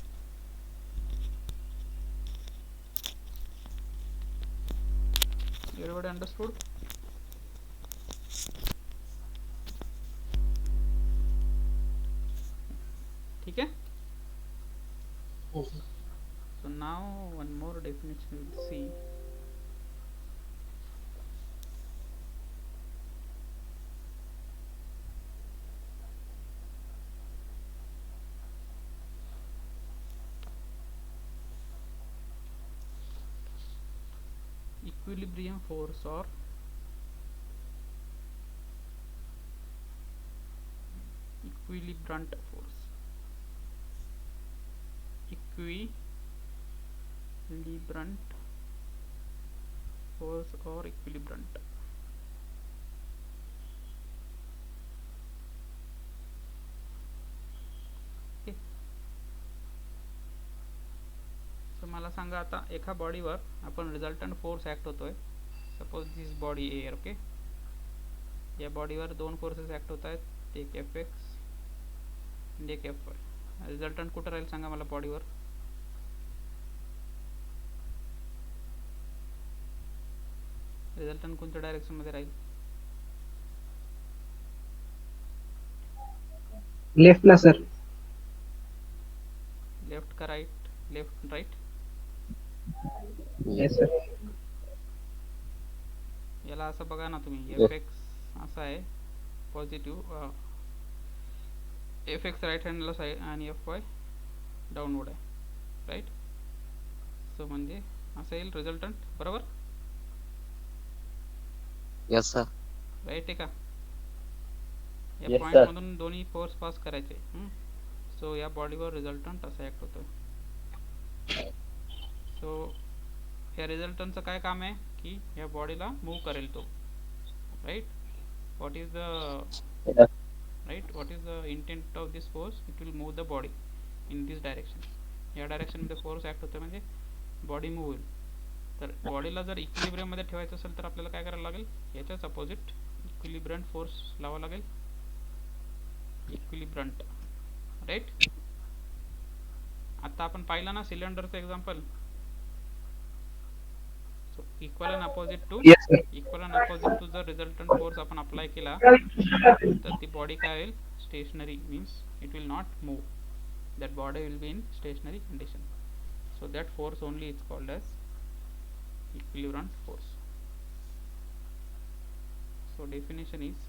Everybody understood? ठीक है. Yes, sir. So now one more definition we will see. Equilibrium force or equilibrant force. Equilibrant force or equilibrant. Okay. So मला सांगा आता एका बॉडीवर आपण resultant force act होतोय. Suppose this body air. Okay, या बॉडीवर दोन forces act होत आहेत, एक Fx आणि एक Fy. रिझल्टंट कुठं राहील सांगा मला बॉडीवर. रिझल्टंट कोणत्या डायरेक्शन मध्ये राहील? लेफ्ट ला सर. लेफ्ट का right? Left right. Yes sir. याला असं बघा ना तुम्ही, Yes. Fx असा आहे पॉझिटिव्ह, Fx राईट हँडला साईड आणि Fy डाऊनवर्ड आहे, राईट. सो म्हणजे असं येईल रिझल्टंट, बरोबर? Yes, sir. राईट आहे का? या Yes, पॉइंट sir. मधून दोन्ही फोर्स पास करायचे. सो या बॉडीवर रिझल्टंट असा ऍक्ट होतोय. सो या रिझल्टंटचं काय काम आहे की या बॉडीला मूव्ह करेल तो, right. What is the Yeah. right, what is the intent of this force? It will move the body in this direction. या डायरेक्शन मध्ये फोर्स ऍक्ट होतो म्हणजे बॉडी मूव्ह होईल. तर बॉडीला जर इक्विलिब्रियम मध्ये ठेवायचं असेल तर आपल्याला काय करायला लागेल, याच्याच अपोजिट इक्विलिब्रंट फोर्स लावावा लागेल. Equilibrant, right. आता आपण पाहिलं ना सिलेंडरचं example. So equal and opposite to yes sir. जर रिझल्टंट फोर्स आपण अप्लाय केला तर ती बॉडी काय होईल, stationary. Means it will not move. that body will be in stationary condition. So that force only is called as equilibrant force. So definition is,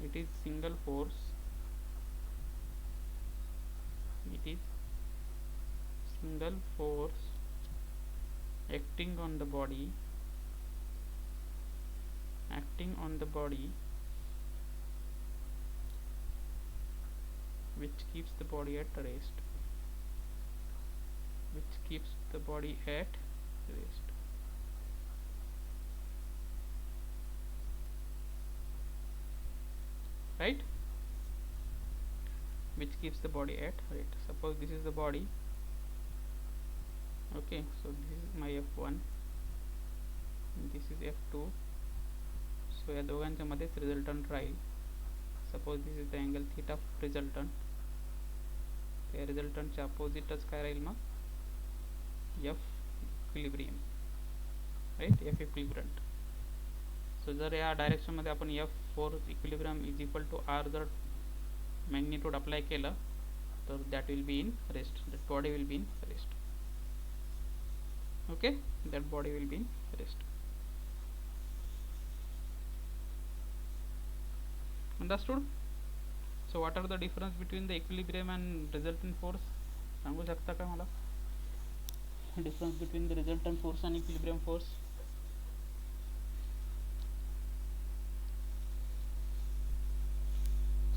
it is single force, it is single force acting on the body, which keeps the body at rest, right, which keeps the body at rest. Suppose this is the body. Okay, so this is my F1 and this is F2. So या दोघांच्या मध्येच resultant राहील. Suppose this is the angle theta of resultant. त्या रिझल्टंटच्या अपोजिटच काय राहील मग, F equilibrium, right, F equilibrant. So जर या डायरेक्शन मध्ये आपण F4 equilibrium is equal to R जर मॅग्निट्यूड अप्लाय केलं तर that will be in rest, that body will be in rest. Okay, that body will be in rest. Understood? So what are the difference between the equilibrium and resultant force? सांगू शकता का मला difference between the resultant force and equilibrium force?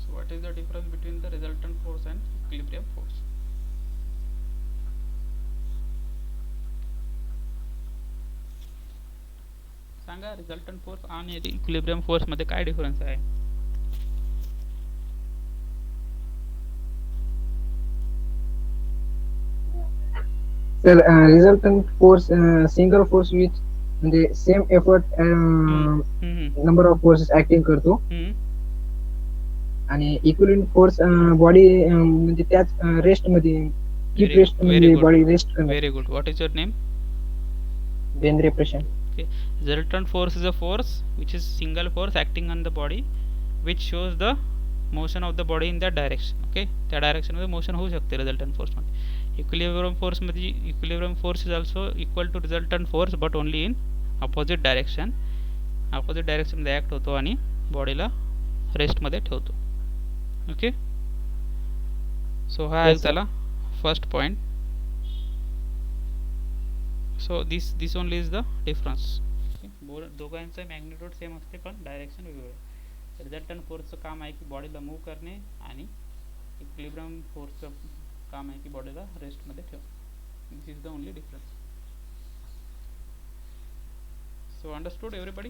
So what is the difference between the resultant force and equilibrium force? Sanga resultant force आणि equilibrium force मध्ये काय difference आहे? Sir, resultant force, single force which म्हणजे same effort number of forces acting करतो आणि equilibrium force body म्हणजे त्याच rest मध्ये कीप रेस्ट म्हणजे बॉडी रेस्ट करणे. Very good. What is your name? Bendre Prashant. Okay. Resultant force is a force which is single force acting on the body which shows the motion of the body in that direction. Okay. त्या direction मध्ये motion होऊ शकते resultant force मध्ये. Equilibrium force मध्ये equilibrium force is also equal to resultant force but only in opposite direction. Opposite direction मध्ये act होतो आणि बॉडीला रेस्ट मध्ये ठेवतो. ओके. सो हा एक झाला first point. So this only is the difference. दोघांचं मॅग्निट्यूड सेम असते पण डायरेक्शन वेगवेगळे. रिझल्टंट फोर्सचं काम आहे की बॉडीला मूव्ह करणे आणि इक्विलिब्रियम फोर्सचं काम आहे की बॉडीला रेस्टमध्ये ठेव. This is the only difference. So understood everybody?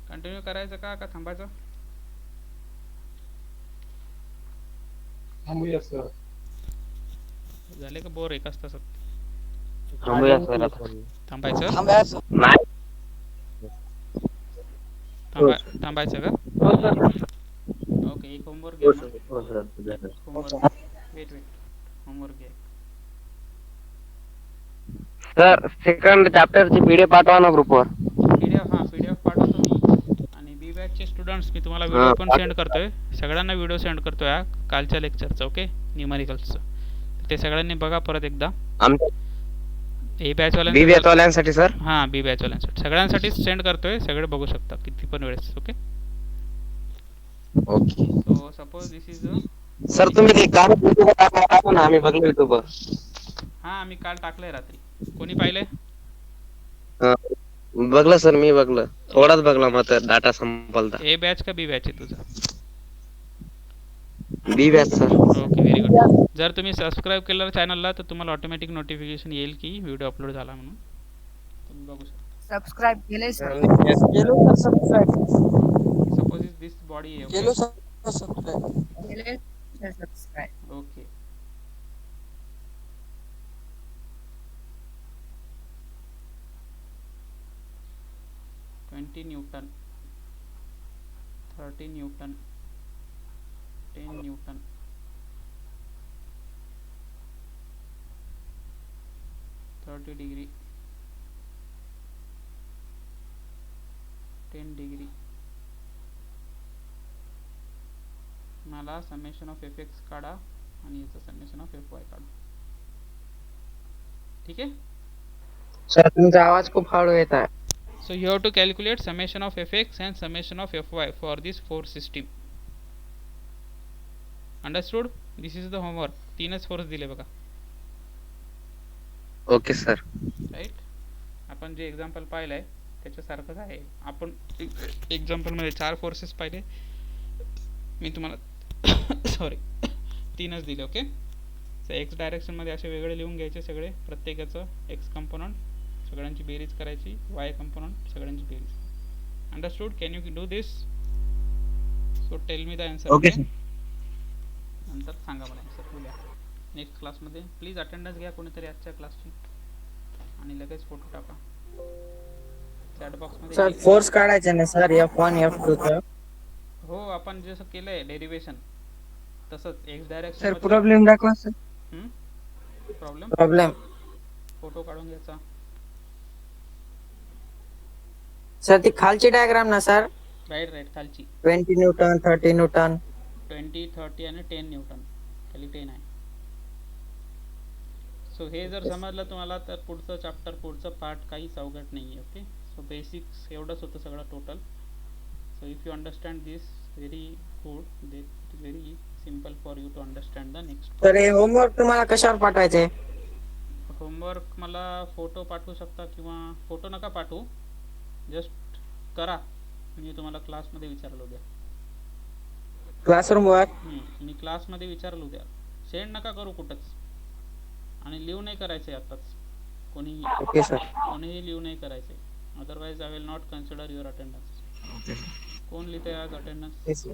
Continue करायचं का थांबायचं? थांबूया सर. झाले का बोर एकाच तासात? थांबूया सर आता. थांबायचं थांबायचं का? ओके. एक होमवर्क घ्या ना. हो सर. होमवर्क वेट होमवर्क घ्या. सर सेकंड चॅप्टरची पीडीएफ पाठवा ना ग्रुपवर. पीडीएफ पाठवतो मी. आणि बी बॅचचे स्टुडंट्स मी तुम्हाला व्हिडिओ पण सेंड करतोय. सगळ्यांना व्हिडिओ सेंड करतोय हा कालच्या लेक्चरचा. ओके. न्यूमेरिकल्सचं ते सगळ्यांनी बघा परत एकदा. ए बॅच वाल्यांसाठी सर. हां बी बॅच वाल्यांसाठी सगळ्यांसाठी सेंड करतोय. सगळे बघू शकता किती पण वेळेस. Okay. Okay. So suppose this is sir तुम्ही ते काम टाका ना, आम्ही बघलो युट्यूबवर. हां मी काल टाकलंय रात्री. कोणी पाहिलंय? बघलं सर, मी बघलं. थोडाच बघला मात्र डाटा संपलता. ए बॅच का बी बॅच आहे तुझा? B batch sir. Okay very good. जर तुम्ही सबस्क्राईब केलं चॅनलला तर तुम्हाला ऑटोमॅटिक नोटिफिकेशन येईल की व्हिडिओ अपलोड झाला म्हणून. तुम्ही बघू शकता. सबस्क्राईब केले sir. Suppose is this body आहे. केले sir subscribe. Okay. Newton 30 Newton 10 Newton 30 degree 10 degree. मला समेशन ऑफ एफ एक्स काढा आणि याचं समेशन ऑफ एफ वाय काढा. ठीक आहे. सर तुमचा आवाज खूप हळू येत आहे. So you have to calculate summation of fx and summation of fy for this force system. Understood? This is the homework. तीनच फोर्स दिले बघा. Okay sir. राईट. आपण जे एक्झाम्पल पाहिलंय त्याच्यासारखंच आहे. आपण एक्झाम्पल मध्ये 4 फोर्सेस पाहिले. मी तुम्हाला सॉरी 3च दिले. ओके. सो एक्स डायरेक्शन मध्ये असे वेगळे लिहून घ्यायचे सगळे. प्रत्येकाचं एक्स कंपोनंट सगळ्यांची बेरीज करायची. वाय कंपोनंट सगळ्यांची बेरीज. Understood? Can you do this? So tell me the answer. Okay. नंतर सांगा मला आन्सर. बोलूया नेक्स्ट क्लासमध्ये. प्लीज अटेंडन्स घ्या कोणीतरी आजच्या क्लासची आणि लगेच फोटो टाका चॅट बॉक्समध्ये. सर फोर्स काढायचा ना सर F1 F2. हो आपण जसं केलंय डेरिवेशन तसंच एक्स डायरेक्शन. सर प्रॉब्लेम दाखवा सर. प्रॉब्लेम फोटो काढून घ्यायचा. सर ती खालची डायग्राम ना सर. राईट खालची 20 न्यूटन 30 न्यूटन 20 30 आणि 10 न्यूटन. खाली 10 आहे. सो हे जर समजलं तुम्हाला तर पुढचं चॅप्टर पुढचं पार्ट काहीच अवघड नाही आहे. ओके. सो बेसिक्स एवढंच होतं सगळं total. So if you understand this very good they it is very simple for you to understand the next. तर हे होमवर्क तुम्हाला कशावर पाठवायचे? होमवर्क मला फोटो पाठवू शकता किंवा फोटो नका पाठवू. जस्ट करा. मी तुम्हाला क्लासमध्ये विचारलं उद्या. क्लासरूम वर मी क्लासमध्ये विचारलं उद्या. सेंड नका करू कुठंच आणि लिहू नाही करायचं आताच. कोणी Okay, sir. कोणीही लिहू नाही करायचे, otherwise I will not consider your attendance. कोण लिहिते आज अटेंडन्स? Yes, sir.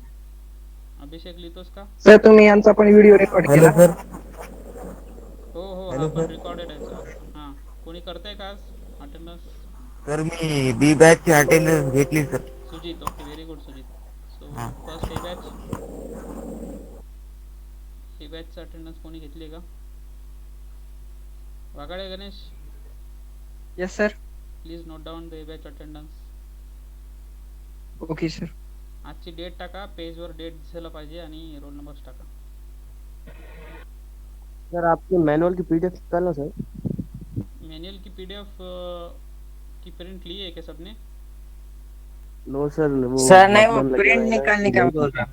अभिषेक लिहितोस का? सर तुम्ही यांचा पण व्हिडिओ रेकॉर्ड केला. हो हो, हा पण रेकॉर्डेड आहे सर. हां, कोणी करतंय का आज अटेंडन्स? सर मी बी बॅचची अटेंडन्स घेतली sir. Sujit, okay, very good Sujit. So first A बॅचचं अटेंडन्स कोणी घेतली आहे का? Wagade Ganesh, Yes, sir. Please note down the A batch attendance. Okay, sir. आजची डेट टाका, पेजवर डेट दिसायला पाहिजे आणि रोल नंबर्स टाका. सर आपके मैनुअल की PDF निकालना सर. मैनुअल की PDF की प्रिंट ली है क्या सबने? नो सर, वो Sir, नहीं वो लॉकडाउन लगे प्रिंट हुए हैं। निकालने का बोल रहा.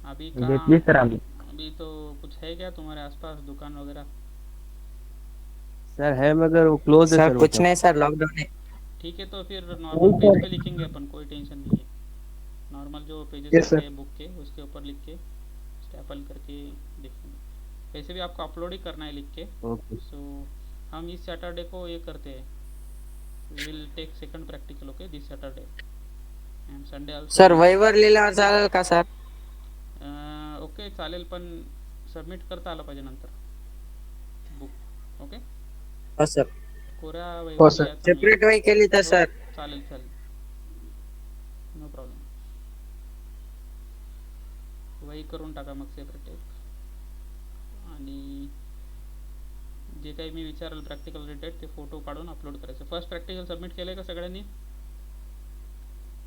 अभी घेतली सर कहाँ? आम्ही. अभी तो कुछ है क्या तुम्हारे आसपास दुकान वगैरह? सर है मगर वो क्लोज है Sir, सर वो कुछ सब. नहीं सर, लॉकडाउन है. ठीक है, तो फिर नॉर्मल पेज पे लिखेंगे अपन, कोई टेंशन नहीं है. नॉर्मल जो पेजेस Yes, होते हैं बुक के, उसके ऊपर लिख के स्टेपल करके लिखेंगे. वैसे भी आपको अपलोड ही करना है लिख के. ओके. सो हम इस सैटरडे को ये करते हैं, we will take second practical, okay, this Saturday and Sunday also. Sir, waiver लिहिल्यावर चालेल का सर? ओके चालेल, पण सबमिट करता आलं पाहिजे नंतर बुक. ओके, हो सर. कोऱ्या हो, वहीवर sir. लिहायचं नाही. सेपरेट वही केली तर सर. चालेल चालेल, नो प्रॉब्लेम. वही करून टाका मग सेपरेट एक. आणि जे काही मी विचारेल प्रॅक्टिकल रिलेटेड ते फोटो काढून अपलोड करायचं. फर्स्ट प्रॅक्टिकल सबमिट केलं आहे का सगळ्यांनी?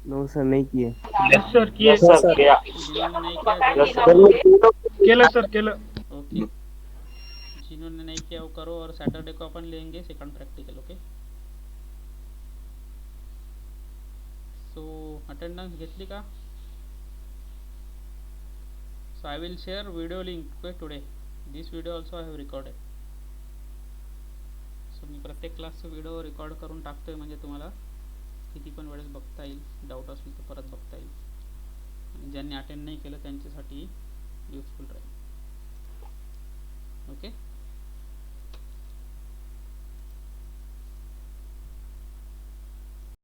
नो सर नहीं किए. यस सर किए. जिन्होंने नहीं किया केलं सर केलं. ओके, जिन्होंने नहीं किया वो करो, और सैटरडे को अपन लेंगे second practical. Okay, so attendance घेतली का? So I will share video link today. This video also I have recorded. So मी प्रत्येक क्लासचं व्हिडिओ रेकॉर्ड करून टाकतोय, म्हणजे तुम्हाला किती पण वेळेस बघता येईल. डाऊट असली तर परत बघता येईल, आणि ज्यांनी अटेंड नाही केलं त्यांच्यासाठी युजफुल राहील. ओके.